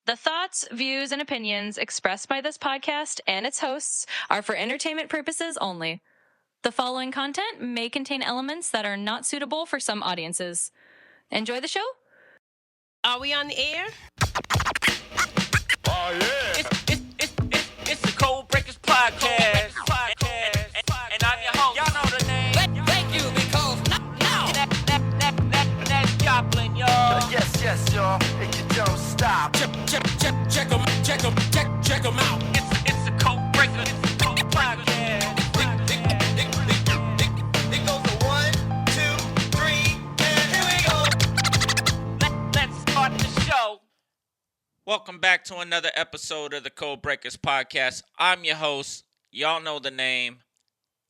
The thoughts, views, and opinions expressed by this podcast and its hosts are for entertainment purposes only. The following content may contain elements that are not suitable for some audiences. Enjoy the show. Are we on the air? Oh, yeah. It's the Code Breakers Podcast. And I'm your host. Y'all know the name. Thank you, because now. That's Joplin, y'all. Yes, y'all. And you don't stop. Check them out. It's the Code Breakers Podcast. It goes to 1, 2, 3, and here we go. Let's start the show. Welcome back to another episode of the Code Breakers Podcast. I'm your host. Y'all know the name.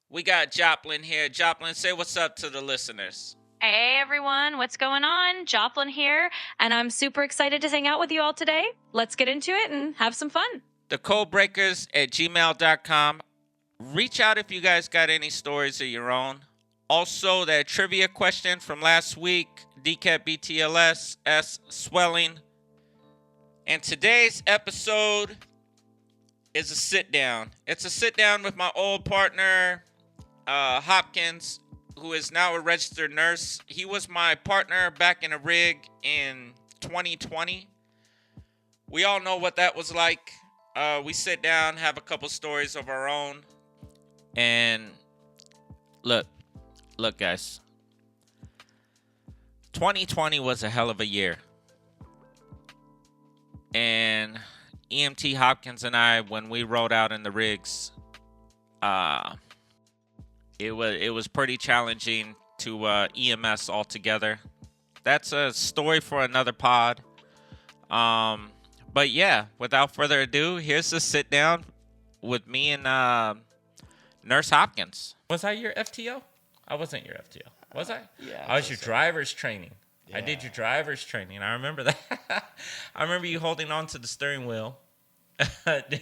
We got Joplin here. Joplin, say what's up to the listeners. Hey everyone, what's going on? Joplin here, and I'm super excited to hang out with you all today. Let's get into it and have some fun. thecodebreakers@gmail.com. Reach out if you guys got any stories of your own. Also, that trivia question from last week, DCAT BTLS, S swelling. And today's episode is a sit down. It's a sit down with my old partner, Hopkins, who is now a registered nurse. He was my partner back in a rig in 2020. We all know what that was like. We sit down, have a couple stories of our own. And look guys. 2020 was a hell of a year. And EMT Hopkins and I, when we rode out in the rigs, it was pretty challenging to EMS altogether. That's a story for another pod. But yeah, without further ado, here's the sit down with me and Nurse Hopkins. Was I your FTO? I wasn't your FTO. Was I? Yeah. I was your driver's training. Yeah. I did your driver's training. I remember that. I remember you holding on to the steering wheel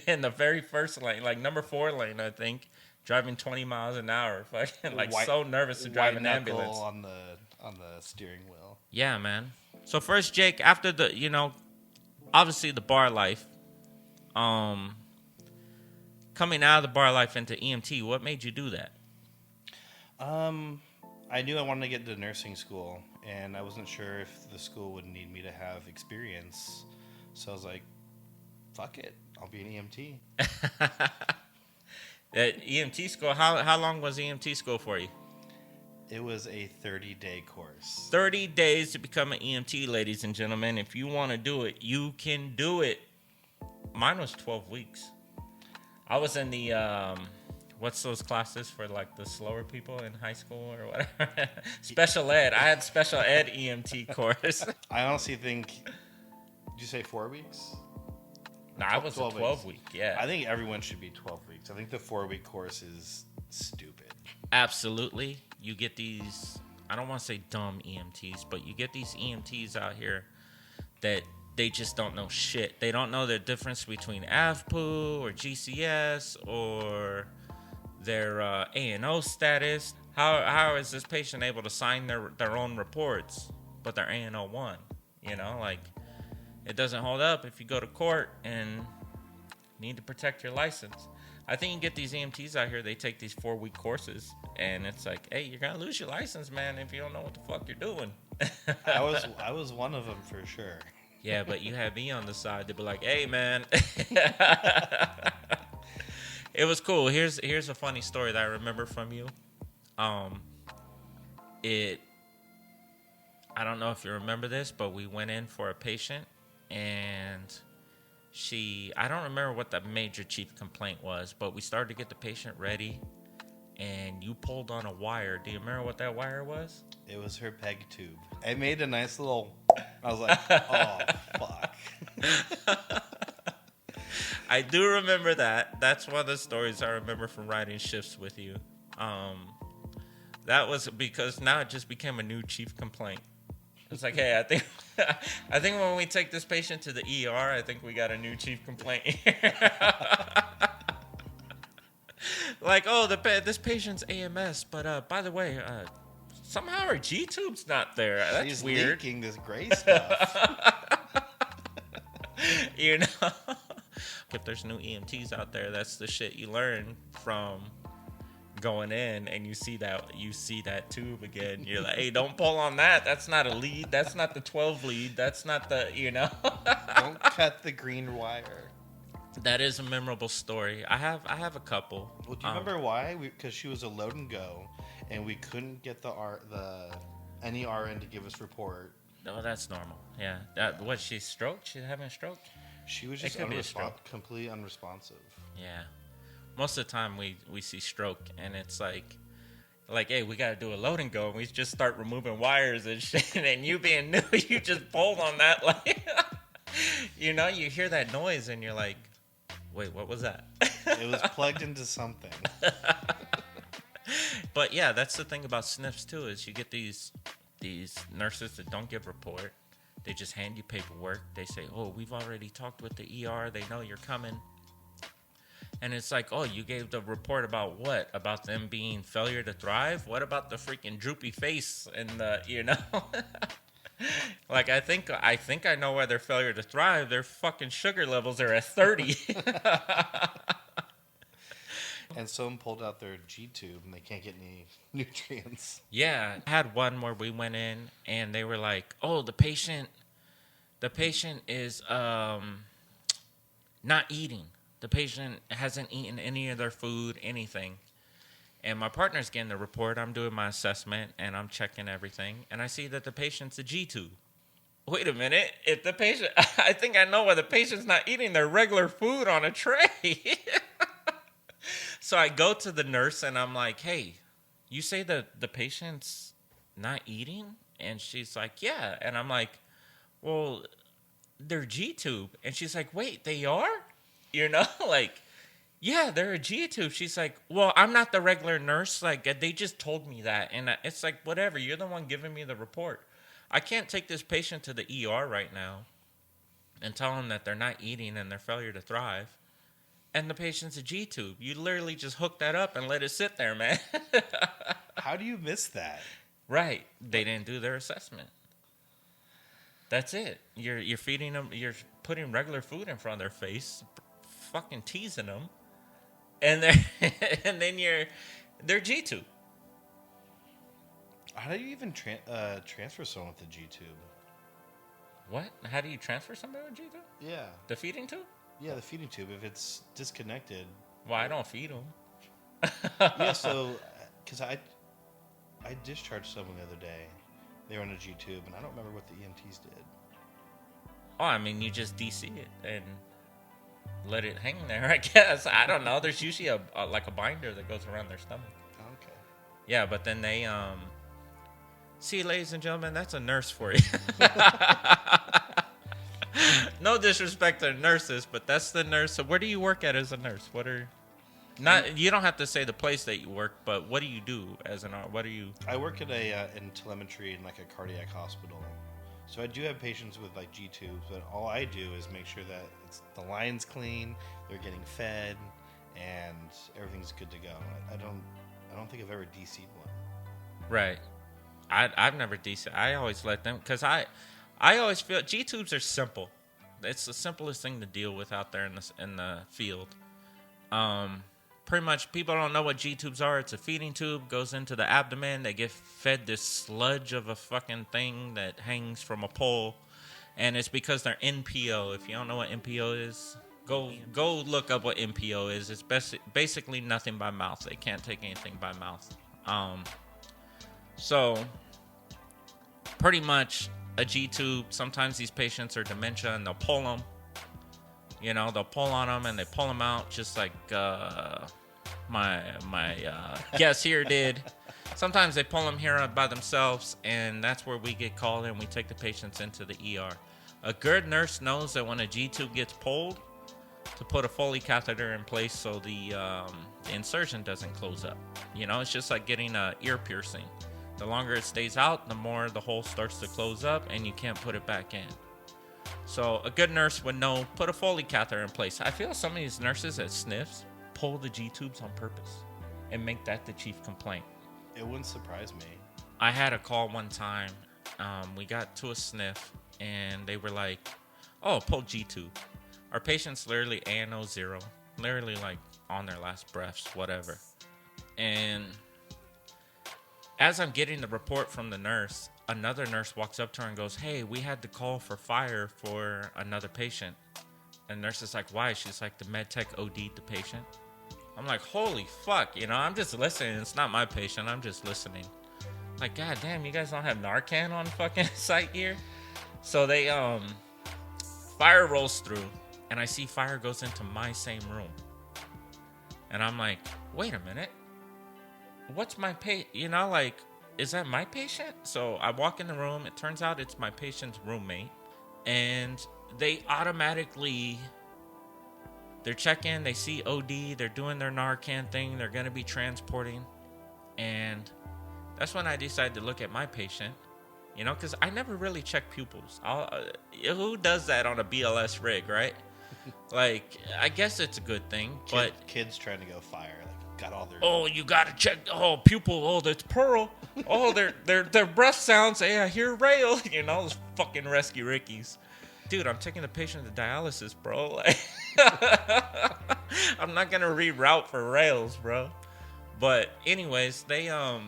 in the very first lane, like number 4 lane, I think, driving 20 miles an hour, fucking so nervous to drive an ambulance on the steering wheel. Yeah, man. So first, Jake, after the, obviously the bar life, coming out of the bar life into EMT, what made you do that? I knew I wanted to get into nursing school, and I wasn't sure if the school would need me to have experience. So I was like, fuck it, I'll be an EMT. At EMT school, how long was EMT school for you? It was a 30-day course. 30 days to become an EMT, ladies and gentlemen. If you want to do it, you can do it. Mine was 12 weeks. I was in the, what's those classes for like the slower people in high school or whatever? Special ed. I had special ed EMT course. I honestly think, did you say 4 weeks? No, I was 12 week, yeah. I think everyone should be 12 weeks. I think the 4-week course is stupid. Absolutely. You get these, I don't want to say dumb EMTs, but you get these EMTs out here that they just don't know shit. They don't know the difference between AVPU or GCS or their A&O status. How is this patient able to sign their own reports, but they're A&O 1? It doesn't hold up if you go to court and need to protect your license. I think you get these EMTs out here, they take these 4-week courses, and it's like, hey, you're going to lose your license, man, if you don't know what the fuck you're doing. I was one of them for sure. Yeah, but you had me on the side to be like, hey, man. It was cool. Here's a funny story that I remember from you. I don't know if you remember this, but we went in for a patient, and I don't remember what the major chief complaint was, but we started to get the patient ready, and you pulled on a wire. Do you remember what that wire was? It was her peg tube. It made a nice little, I was like, oh, fuck. I do remember that. That's one of the stories I remember from riding shifts with you. That was because now it just became a new chief complaint. It's like, hey, I think when we take this patient to the ER, I think we got a new chief complaint here. Like, oh, this patient's AMS, but by the way, somehow her G-tube's not there. That's She's weird. leaking this gray stuff. You know, if there's new EMTs out there, that's the shit you learn from going in, and you see that tube again. You're like, hey, don't pull on that. That's not a lead. That's not the 12 lead. That's not the, Don't cut the green wire. That is a memorable story. I have a couple. Well, do you remember why? Because she was a load and go, and we couldn't get any RN to give us report. No, that's normal. Yeah. She stroked? She's having a stroke? She was just completely unresponsive. Yeah. Most of the time we see stroke, and it's like, hey, we got to do a load and go, and we just start removing wires and shit, and you being new, you just pulled on that, like, you hear that noise, and you're like, wait, what was that? It was plugged into something. But yeah, that's the thing about SNFs too, is you get these nurses that don't give report. They just hand you paperwork. They say, oh, we've already talked with the ER. They know you're coming. And it's like, oh, you gave the report about what? About them being failure to thrive? What about the freaking droopy face and the, Like, I think I know why they're failure to thrive. Their fucking sugar levels are at 30. And someone pulled out their G-tube, and they can't get any nutrients. Yeah. I had one where we went in, and they were like, oh, the patient is not eating. The patient hasn't eaten any of their food, anything. And my partner's getting the report. I'm doing my assessment, and I'm checking everything. And I see that the patient's a G-tube. Wait a minute. If the patient... I think I know why the patient's not eating their regular food on a tray. So I go to the nurse, and I'm like, hey, you say that the patient's not eating? And she's like, yeah. And I'm like, well, they're G-tube. And she's like, wait, they are? Like, yeah, they're a G-tube. She's like, well, I'm not the regular nurse. Like, they just told me that. And it's like, whatever. You're the one giving me the report. I can't take this patient to the ER right now and tell them that they're not eating and they're failure to thrive. And the patient's a G-tube. You literally just hook that up and let it sit there, man. How do you miss that? Right. They didn't do their assessment. That's it. You're feeding them. You're putting regular food in front of their face, fucking teasing them, and then they're G-tube. How do you even transfer someone with a G-tube? What? How do you transfer somebody with a G-tube? Yeah. The feeding tube? Yeah, the feeding tube. If it's disconnected. Well, I don't feed them. Yeah, so, because I discharged someone the other day. They were on a G-tube, and I don't remember what the EMTs did. Oh, I mean, you just DC it and let it hang there, I guess. I don't know. There's usually a binder that goes around their stomach. Okay. Yeah, but then they, see, ladies and gentlemen, that's a nurse for you. No disrespect to nurses, but that's the nurse. So where do you work at as a nurse? You don't have to say the place that you work, but what do you do as I work at in telemetry in like a cardiac hospital. So I do have patients with like G-tubes, but all I do is make sure that the line's clean, they're getting fed, and everything's good to go. I don't think I've ever DC'd one. Right. I've never DC. I always let them, because I always feel G-tubes are simple. It's the simplest thing to deal with out there in the field. Pretty much, people don't know what G-tubes are. It's a feeding tube, goes into the abdomen. They get fed this sludge of a fucking thing that hangs from a pole, and it's because they're NPO. If you don't know what NPO is, go look up what NPO is. It's basically nothing by mouth. They can't take anything by mouth. So pretty much a G-tube. Sometimes these patients are dementia, and they'll pull them. They'll pull on them and they pull them out, just like my guest here did. Sometimes they pull them here by themselves, and that's where we get called in. We take the patients into the ER. A good nurse knows that when a G-tube gets pulled, to put a Foley catheter in place so the insertion doesn't close up. It's just like getting an ear piercing. The longer it stays out, the more the hole starts to close up, and you can't put it back in. So a good nurse would know, put a Foley catheter in place. I feel some of these nurses at SNFs pull the G-tubes on purpose and make that the chief complaint. It wouldn't surprise me. I had a call one time. We got to a SNF, and they were like, oh, pull G-tube. Our patient's literally ANO 0, literally like on their last breaths, whatever. And as I'm getting the report from the nurse, another nurse walks up to her and goes, "Hey, we had to call for fire for another patient." And the nurse is like, "Why?" She's like, "The med tech OD'd the patient." I'm like, holy fuck, you know, I'm just listening. It's not my patient. I'm just listening. Like, god damn, you guys don't have Narcan on fucking site here? So they, fire rolls through, and I see fire goes into my same room. And I'm like, wait a minute. What's my you know, like, is that my patient? So I walk in the room. It turns out it's my patient's roommate. And they automatically... They're checking, they see OD, they're doing their Narcan thing, they're going to be transporting. And that's when I decided to look at my patient, you know, because I never really check pupils. Who does that on a BLS rig, right? Like, I guess it's a good thing, but... Kids trying to go fire, like, got all their... Oh, you got to check, pupil, that's Pearl. Oh, their breath sounds, hey, I hear rail, you know, those fucking rescue rickies. Dude, I'm taking the patient to dialysis, bro. Like, I'm not gonna reroute for rails, bro. But anyways, I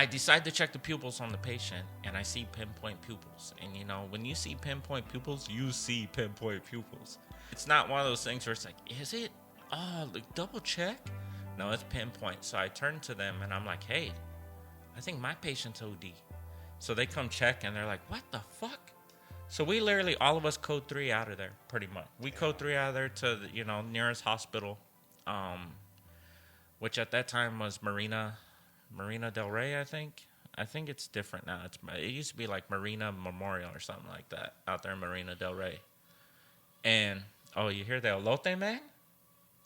decide to check the pupils on the patient, and I see pinpoint pupils. And you know, when you see pinpoint pupils, you see pinpoint pupils. It's not one of those things where it's like, is it? Oh, like, double check? No, it's pinpoint. So I turn to them and I'm like, hey, I think my patient's OD. So they come check and they're like, what the fuck? So we literally, all of us code 3 out of there, pretty much. We code 3 out of there to the, you know, nearest hospital, which at that time was Marina Del Rey, I think. I think it's different now. It used to be like Marina Memorial or something like that out there in Marina Del Rey. And, oh, you hear the elote man?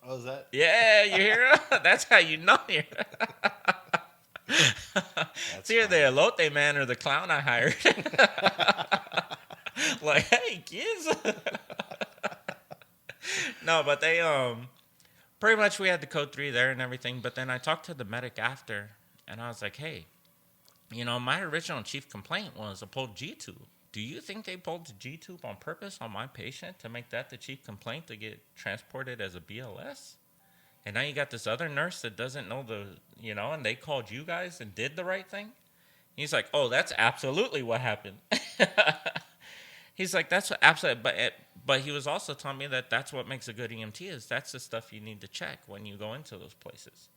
Oh, is that? Yeah, you hear it? That's how you know here. It's either the elote man or the clown I hired. Like, hey, kids. No, but they, pretty much we had the code 3 there and everything. But then I talked to the medic after, and I was like, hey, you know, my original chief complaint was a pulled G-tube. Do you think they pulled the G-tube on purpose on my patient to make that the chief complaint to get transported as a BLS? And now you got this other nurse that doesn't know you know, and they called you guys and did the right thing? He's like, oh, that's absolutely what happened. He's like, that's what absolutely, but he was also telling me that that's what makes a good EMT is that's the stuff you need to check when you go into those places.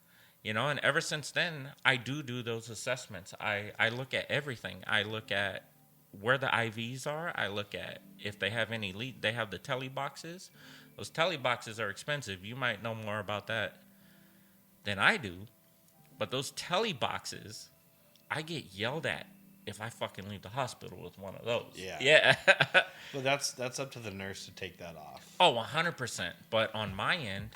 You know, and ever since then, I do those assessments. I look at everything. I look at where the IVs are. I look at if they have any leak. They have the tele boxes. Those tele boxes are expensive. You might know more about that than I do. But those tele boxes, I get yelled at if I fucking leave the hospital with one of those. Yeah. Well, that's up to the nurse to take that off. Oh, 100%. But on my end,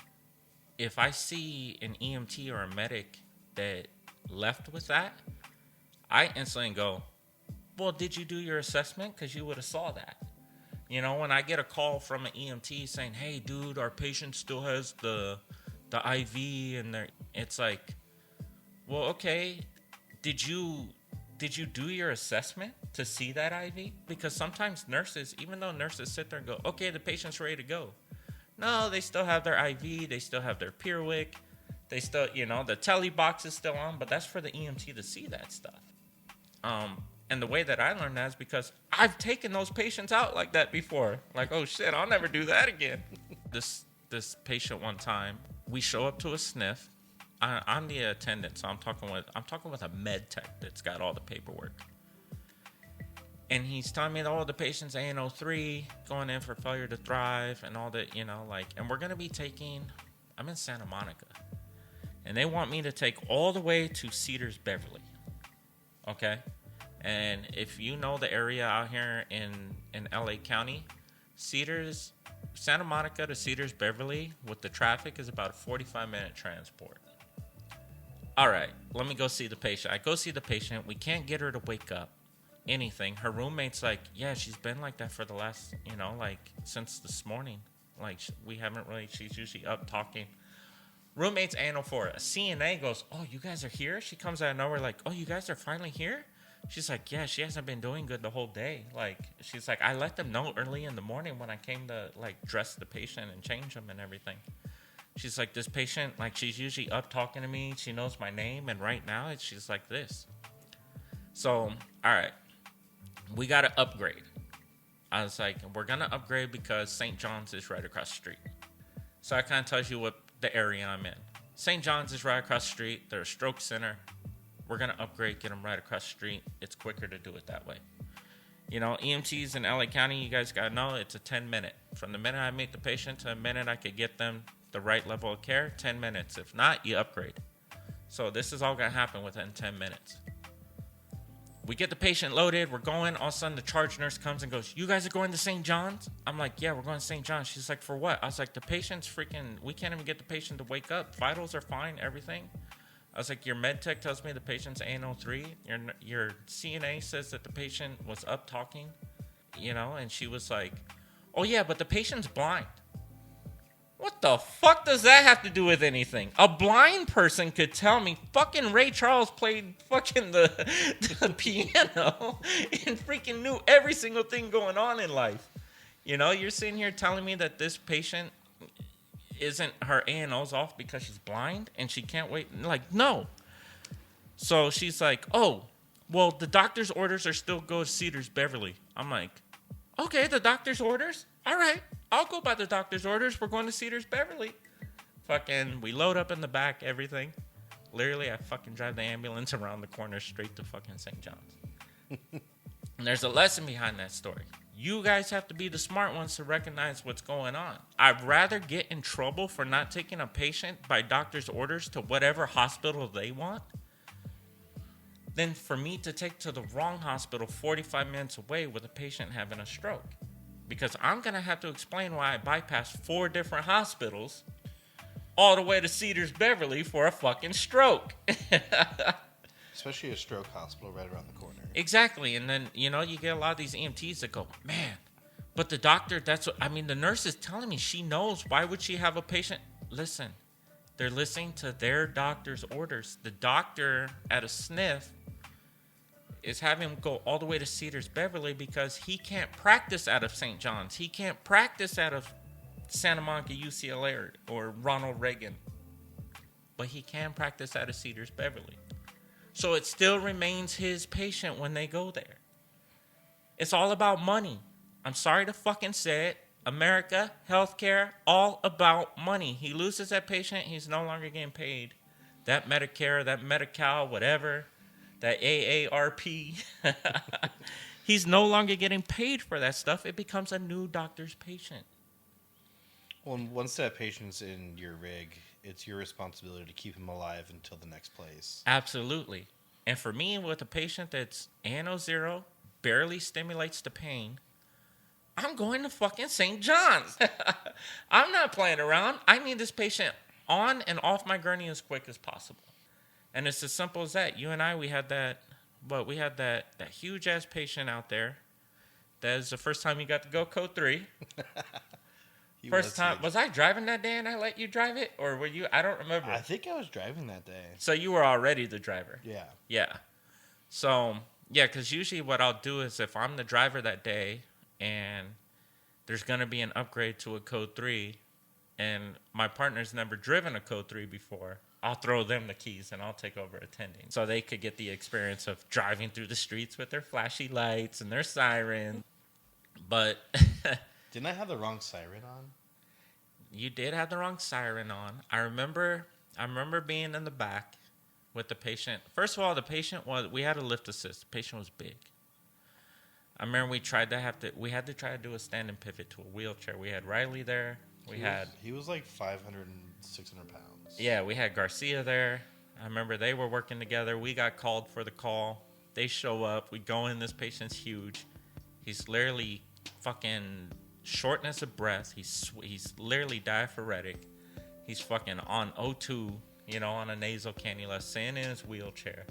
if I see an EMT or a medic that left with that, I instantly go, well, did you do your assessment? Because you would have saw that. You know, when I get a call from an EMT saying, hey, dude, our patient still has the IV, and it's like, well, okay, did you do your assessment to see that IV? Because sometimes nurses, even though nurses sit there and go, okay, the patient's ready to go. No, they still have their IV. They still have their Pirwick. They still, you know, the tele box is still on, but that's for the EMT to see that stuff. And the way that I learned that is because I've taken those patients out like that before. Like, oh shit, I'll never do that again. This patient one time, we show up to a SNF. I'm the attendant, so I'm talking with a med tech that's got all the paperwork. And he's telling me that all the patients ANO3 going in for failure to thrive and all that, you know, like, and we're going to be I'm in Santa Monica. And they want me to take all the way to Cedars Beverly. Okay? And if you know the area out here in LA County, Santa Monica to Cedars Beverly with the traffic is about a 45-minute transport. All right, let me go see the patient. I go see the patient. We can't get her to wake up. Anything. Her roommate's like, yeah, she's been like that for the last, you know, like since this morning. Like she's usually up talking. Roommate's anal for it. A CNA goes, oh, you guys are here? She comes out of nowhere like, oh, you guys are finally here? She's like, yeah, she hasn't been doing good the whole day. Like, she's like, I let them know early in the morning when I came to, like, dress the patient and change them and everything. She's like, this patient, like, she's usually up talking to me. She knows my name. And right now, she's like this. So, all right. We got to upgrade. I was like, we're going to upgrade because St. John's is right across the street. So that kind of tells you what the area I'm in. St. John's is right across the street. They're a stroke center. We're going to upgrade, get them right across the street. It's quicker to do it that way. You know, EMTs in LA County, you guys got to know, it's a 10-minute. From the minute I meet the patient to the minute I could get them the right level of care, 10 minutes. If not, you upgrade. So this is all going to happen within 10 minutes. We get the patient loaded. We're going. All of a sudden, the charge nurse comes and goes, you guys are going to St. John's? I'm like, yeah, we're going to St. John's. She's like, for what? I was like, the patient's freaking, we can't even get the patient to wake up. Vitals are fine, everything. I was like, your med tech tells me the patient's ANO3. Your CNA says that the patient was up talking, you know, and she was like, oh, yeah, but the patient's blind. What the fuck does that have to do with anything? A blind person could tell me fucking Ray Charles played fucking the piano and freaking knew every single thing going on in life. You know, you're sitting here telling me that this patient isn't, her ANO's off because she's blind and she can't wait. Like, no. So she's like, oh, well, the doctor's orders are still go to Cedars Beverly. I'm like, okay, the doctor's orders? All right, I'll go by the doctor's orders. We're going to Cedars Beverly. Fucking, we load up in the back, everything. Literally, I fucking drive the ambulance around the corner straight to fucking St. John's. And there's a lesson behind that story. You guys have to be the smart ones to recognize what's going on. I'd rather get in trouble for not taking a patient by doctor's orders to whatever hospital they want than for me to take to the wrong hospital 45 minutes away with a patient having a stroke. Because I'm going to have to explain why I bypassed 4 different hospitals all the way to Cedars Beverly for a fucking stroke. Especially a stroke hospital right around the corner. Exactly. And then, you know, you get a lot of these EMTs that go, man, but the doctor, that's what, I mean, the nurse is telling me she knows. Why would she have a patient? Listen, they're listening to their doctor's orders. The doctor at a SNF is having him go all the way to Cedars Beverly because he can't practice out of St. John's. He can't practice out of Santa Monica, UCLA, or Ronald Reagan. But he can practice out of Cedars Beverly. So it still remains his patient when they go there. It's all about money. I'm sorry to fucking say it. America, healthcare, all about money. He loses that patient, he's no longer getting paid. That Medicare, that Medi-Cal, whatever, that AARP, he's no longer getting paid for that stuff. It becomes a new doctor's patient. Well, once that patient's in your rig, it's your responsibility to keep him alive until the next place. Absolutely. And for me, with a patient that's ANO0, barely stimulates the pain, I'm going to fucking St. John's. I'm not playing around. I need this patient on and off my gurney as quick as possible. And it's as simple as that. You and I, we had that huge-ass patient out there. That is the first time you got to go code 3. First time. Was I driving that day and I let you drive it? Or were you? I don't remember. I think I was driving that day. So you were already the driver? Yeah. Yeah. So, yeah, because usually what I'll do is if I'm the driver that day and there's going to be an upgrade to a code 3 and my partner's never driven a code 3 before, I'll throw them the keys and I'll take over attending. So they could get the experience of driving through the streets with their flashy lights and their siren. But... Didn't I have the wrong siren on? You did have the wrong siren on. I remember being in the back with the patient. First of all, we had a lift assist. The patient was big. I remember we had to try to do a stand and pivot to a wheelchair. We had Riley there. He was like 500 and 600 pounds. Yeah, we had Garcia there. I remember they were working together. We got called for the call. They show up. We go in. This patient's huge. He's literally fucking shortness of breath. He's literally diaphoretic. He's fucking on O2, on a nasal cannula, sitting in his wheelchair.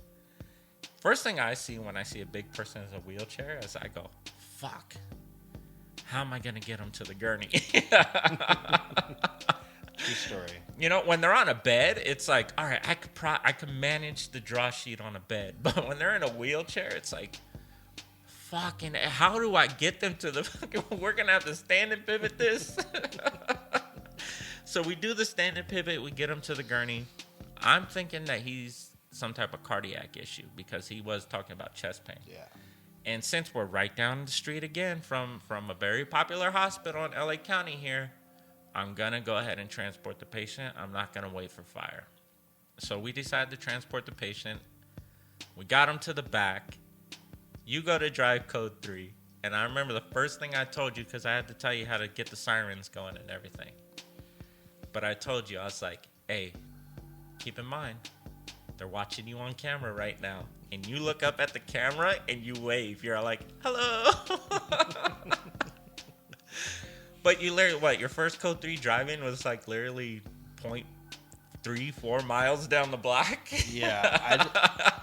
First thing I see when I see a big person in a wheelchair is I go, fuck, how am I going to get him to the gurney? True story. You know, when they're on a bed, it's like, all right, I could manage the draw sheet on a bed. But when they're in a wheelchair, it's like, fucking, how do I get them to the fucking, we're going to have to stand and pivot this. So we do the stand and pivot. We get him to the gurney. I'm thinking that he's some type of cardiac issue because he was talking about chest pain. Yeah. And since we're right down the street again from a very popular hospital in LA County here, I'm going to go ahead and transport the patient. I'm not going to wait for fire. So we decided to transport the patient. We got him to the back. You go to drive code 3. And I remember the first thing I told you, because I had to tell you how to get the sirens going and everything. But I told you, I was like, hey, keep in mind, they're watching you on camera right now. And you look up at the camera and you wave. You're like, hello. But you literally, what, your first code 3 driving was like literally 0.34 miles down the block? Yeah,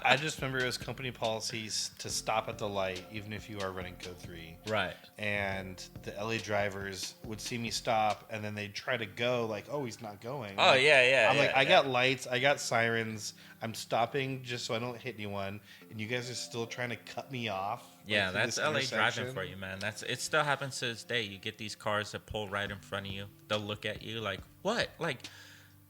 I just remember it was company policies to stop at the light, even if you are running code 3. Right. And the LA drivers would see me stop, and then they'd try to go, like, oh, he's not going. Oh, yeah. I'm like, I got lights, I got sirens, I'm stopping just so I don't hit anyone, and you guys are still trying to cut me off. Yeah, like, that's this LA intersection. driving for you, man. It still happens to this day. You get these cars that pull right in front of you. They'll look at you like, what? Like,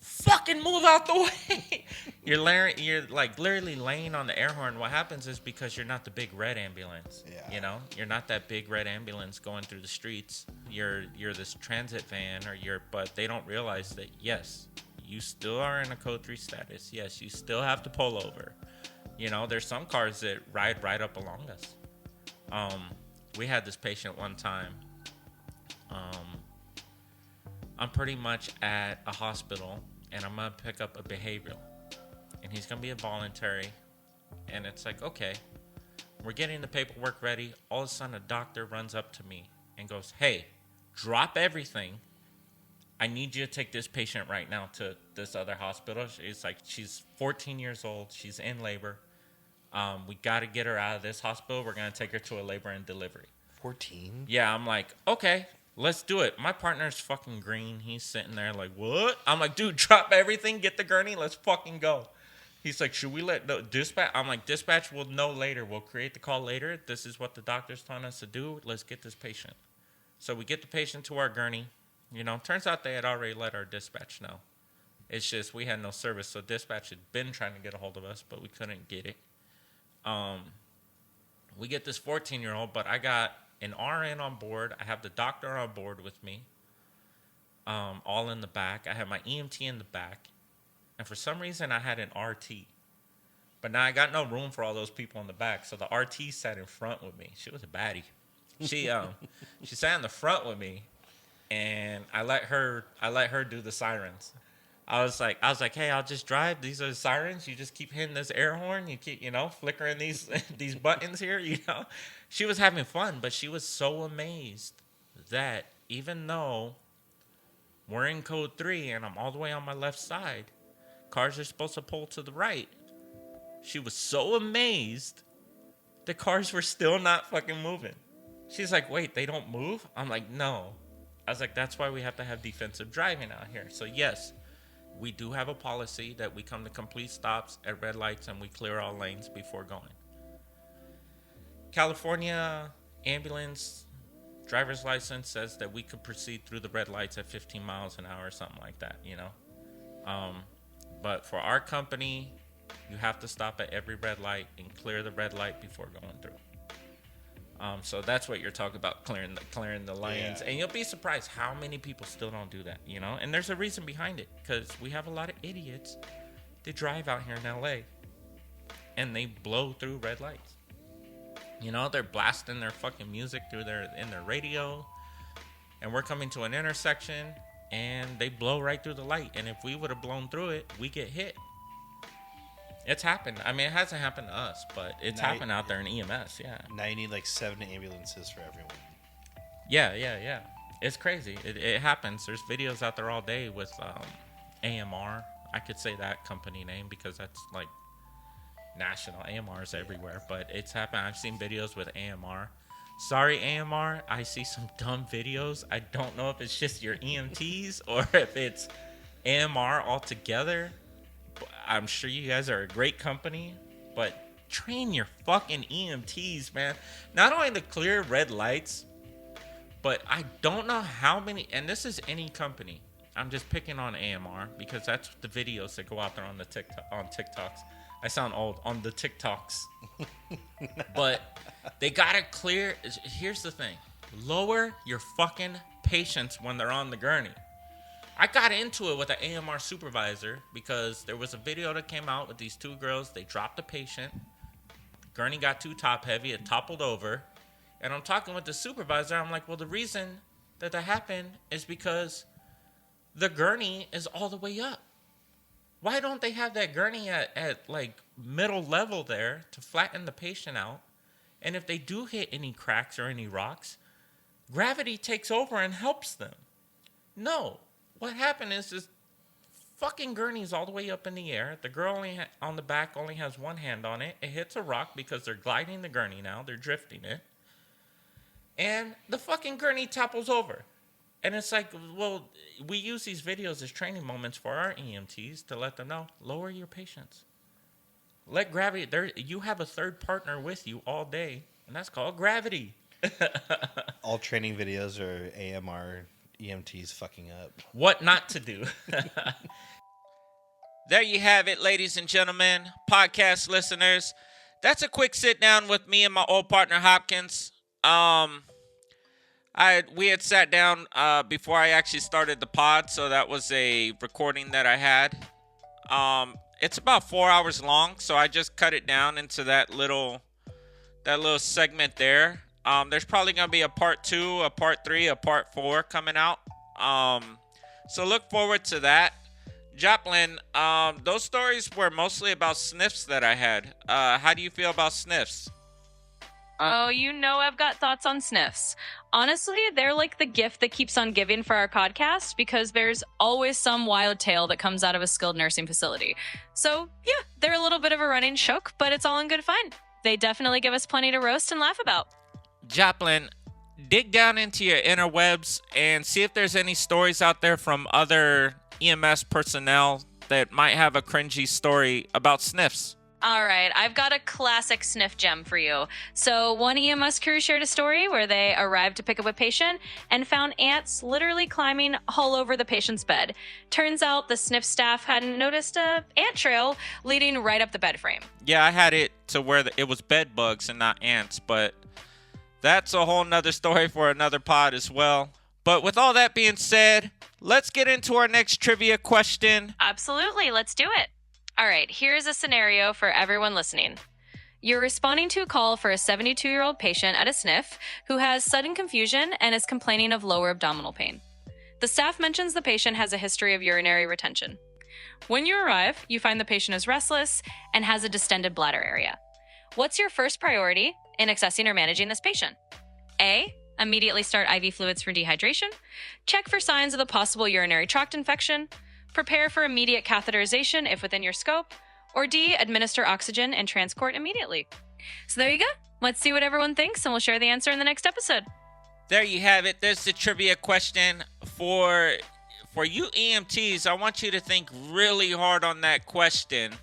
fucking move out the way. You're like literally laying on the air horn. What happens is because you're not the big red ambulance. Yeah. You know, you're not that big red ambulance going through the streets. You're this transit van but they don't realize that, yes, you still are in a code 3 status. Yes, you still have to pull over. You know, there's some cars that ride right up along us. We had this patient one time. I'm pretty much at a hospital, and I'm going to pick up a behavioral. And he's going to be involuntary. And it's like, okay, we're getting the paperwork ready. All of a sudden, a doctor runs up to me and goes, hey, drop everything. I need you to take this patient right now to this other hospital. It's like, she's 14 years old. She's in labor. We got to get her out of this hospital. We're going to take her to a labor and delivery. 14? Yeah, I'm like, okay, let's do it. My partner's fucking green. He's sitting there like, what? I'm like, dude, drop everything, get the gurney, let's fucking go. He's like, should we let the dispatch? I'm like, dispatch will know later. We'll create the call later. This is what the doctor's telling us to do. Let's get this patient. So we get the patient to our gurney. You know, turns out they had already let our dispatch know. It's just we had no service, so dispatch had been trying to get a hold of us, but we couldn't get it. We get this 14-year-old, but I got an RN on board. I have the doctor on board with me, all in the back. I have my EMT in the back. And for some reason, I had an RT. But now I got no room for all those people in the back, so the RT sat in front with me. She was a baddie. She sat in the front with me, and I let her do the sirens. I was like, hey, I'll just drive. These are the sirens. You just keep hitting this air horn. You keep, flickering these buttons here, She was having fun, but she was so amazed that even though we're in code 3 and I'm all the way on my left side, cars are supposed to pull to the right. She was so amazed the cars were still not fucking moving. She's like, wait, they don't move? I'm like, no. I was like, that's why we have to have defensive driving out here. So yes, we do have a policy that we come to complete stops at red lights and we clear all lanes before going. California ambulance driver's license says that we could proceed through the red lights at 15 miles an hour or something like that, But for our company, you have to stop at every red light and clear the red light before going through. So that's what you're talking about, clearing the lanes. Yeah. And you'll be surprised how many people still don't do that, And there's a reason behind it, because we have a lot of idiots that drive out here in LA, and they blow through red lights. They're blasting their fucking music in their radio, and we're coming to an intersection, and they blow right through the light. And if we would have blown through it, we get hit. It's happened. I mean, it hasn't happened to us, but it's happened out there in EMS, yeah. Now you need like 7 ambulances for everyone. Yeah. It's crazy. It happens. There's videos out there all day with AMR. I could say that company name because that's like national. AMR's everywhere, but it's happened. I've seen videos with AMR. Sorry, AMR. I see some dumb videos. I don't know if it's just your EMTs or if it's AMR altogether. I'm sure you guys are a great company, but train your fucking EMTs, man. Not only to clear red lights, but I don't know how many, and this is any company. I'm just picking on AMR because that's the videos that go out there on the TikToks. I sound old on the TikToks. But they gotta clear. Here's the thing. Lower your fucking patients when they're on the gurney. I got into it with an AMR supervisor because there was a video that came out with these two girls. They dropped a patient. Gurney got too top heavy. It toppled over. And I'm talking with the supervisor. I'm like, well, the reason that happened is because the gurney is all the way up. Why don't they have that gurney at like middle level there to flatten the patient out? And if they do hit any cracks or any rocks, gravity takes over and helps them. No. What happened is this fucking gurney is all the way up in the air. The girl on the back only has one hand on it. It hits a rock because they're gliding the gurney now. They're drifting it. And the fucking gurney topples over. And it's like, well, we use these videos as training moments for our EMTs to let them know, lower your patients. Let gravity, you have a third partner with you all day, and that's called gravity. All training videos are AMR EMTs fucking up. What not to do. There you have it, ladies and gentlemen, podcast listeners. That's a quick sit down with me and my old partner Hopkins. We had sat down before I actually started the pod, so that was a recording that I had. It's about 4 hours long, so I just cut it down into that little segment there. There's probably gonna be a part 2, a part 3, a part 4 coming out. So look forward to that. Joplin, those stories were mostly about SNFs that I had. How do you feel about SNFs? Oh, you know I've got thoughts on SNFs. Honestly, they're like the gift that keeps on giving for our podcast because there's always some wild tale that comes out of a skilled nursing facility. So, yeah, they're a little bit of a running joke, but it's all in good fun. They definitely give us plenty to roast and laugh about. Joplin, dig down into your interwebs and see if there's any stories out there from other EMS personnel that might have a cringy story about SNFs. All right, I've got a classic SNF gem for you. So one EMS crew shared a story where they arrived to pick up a patient and found ants literally climbing all over the patient's bed. Turns out the SNF staff hadn't noticed a ant trail leading right up the bed frame. Yeah, I had it to where it was bed bugs and not ants, but that's a whole nother story for another pod as well. But with all that being said, let's get into our next trivia question. Absolutely, let's do it. All right, here's a scenario for everyone listening. You're responding to a call for a 72-year-old patient at a SNF who has sudden confusion and is complaining of lower abdominal pain. The staff mentions the patient has a history of urinary retention. When you arrive, you find the patient is restless and has a distended bladder area. What's your first priority in accessing or managing this patient? A, immediately start IV fluids for dehydration. Check for signs of the possible urinary tract infection. Prepare for immediate catheterization if within your scope. Or D, administer oxygen and transport immediately. So there you go. Let's see what everyone thinks, and we'll share the answer in the next episode. There you have it. There's the trivia question. For you EMTs, I want you to think really hard on that question.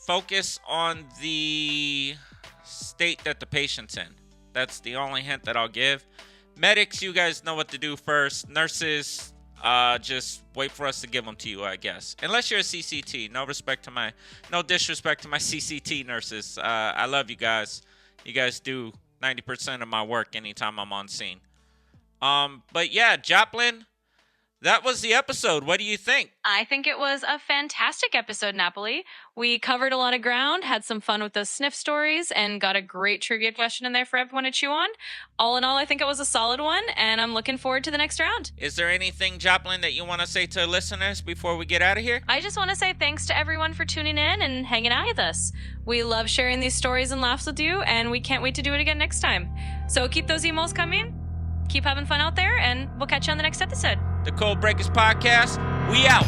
Focus on the state that the patient's in. That's the only hint that I'll give. Medics, you guys know what to do first. Nurses, just wait for us to give them to you, I guess. Unless you're a CCT. No disrespect to my CCT nurses. I love you guys. You guys do 90% of my work anytime I'm on scene. But yeah, Joplin, that was the episode. What do you think? I think it was a fantastic episode, Napoli. We covered a lot of ground, had some fun with those SNF stories, and got a great trivia question in there for everyone to chew on. All in all, I think it was a solid one, and I'm looking forward to the next round. Is there anything, Joplin, that you want to say to listeners before we get out of here? I just want to say thanks to everyone for tuning in and hanging out with us. We love sharing these stories and laughs with you, and we can't wait to do it again next time. So keep those emails coming. Keep having fun out there, and we'll catch you on the next episode. The Code Breakers Podcast, we out.